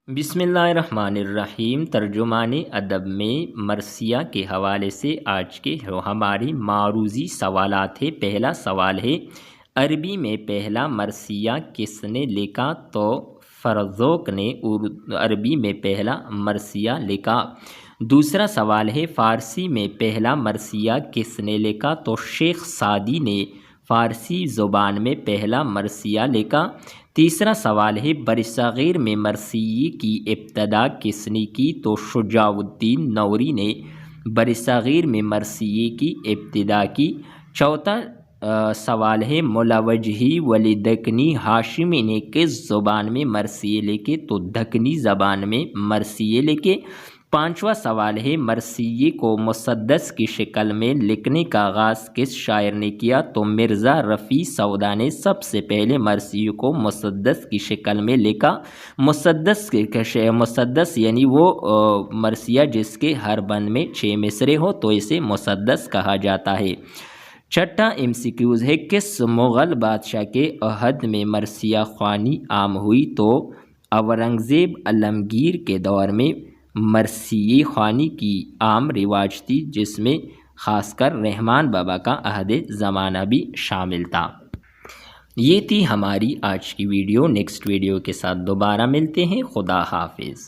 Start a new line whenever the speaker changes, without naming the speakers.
بسم اللہ الرحمن الرحیم۔ ترجمان ادب میں مرثیہ کے حوالے سے آج کے ہماری معروضی سوالات ہے۔ پہلا سوال ہے، عربی میں پہلا مرثیہ کس نے لکھا؟ تو فرزوق نے عربی میں پہلا مرثیہ لکھا۔ دوسرا سوال ہے، فارسی میں پہلا مرثیہ کس نے لکھا؟ تو شیخ سعدی نے فارسی زبان میں پہلا مرثیہ لکھا۔ تیسرا سوال ہے، برصغیر میں مرثیے کی ابتدا کس نے کی؟ تو شجاع الدین نوری نے برصغیر میں مرثیے کی ابتدا کی۔ چوتھا سوال ہے، ملاوجہی ولی دکنی ہاشمی نے کس زبان میں مرثیے لکھے؟ تو دکنی زبان میں مرثیے لکھے۔ پانچواں سوال ہے، مرثیے کو مسدس کی شکل میں لکھنے کا آغاز کس شاعر نے کیا؟ تو مرزا رفیع سودا نے سب سے پہلے مرثیے کو مسدس کی شکل میں لکھا۔ مسدس یعنی وہ مرثیہ جس کے ہر بند میں 6 مصرے ہو تو اسے مسدس کہا جاتا ہے۔ چھٹا MCQs ہے، کس مغل بادشاہ کے عہد میں مرثیہ خوانی عام ہوئی؟ تو اورنگزیب عالمگیر کے دور میں مرثیہ خوانی کی عام رواج تھی، جس میں خاص کر رحمان بابا کا عہد زمانہ بھی شامل تھا۔ یہ تھی ہماری آج کی ویڈیو۔ نیکسٹ ویڈیو کے ساتھ دوبارہ ملتے ہیں۔ خدا حافظ۔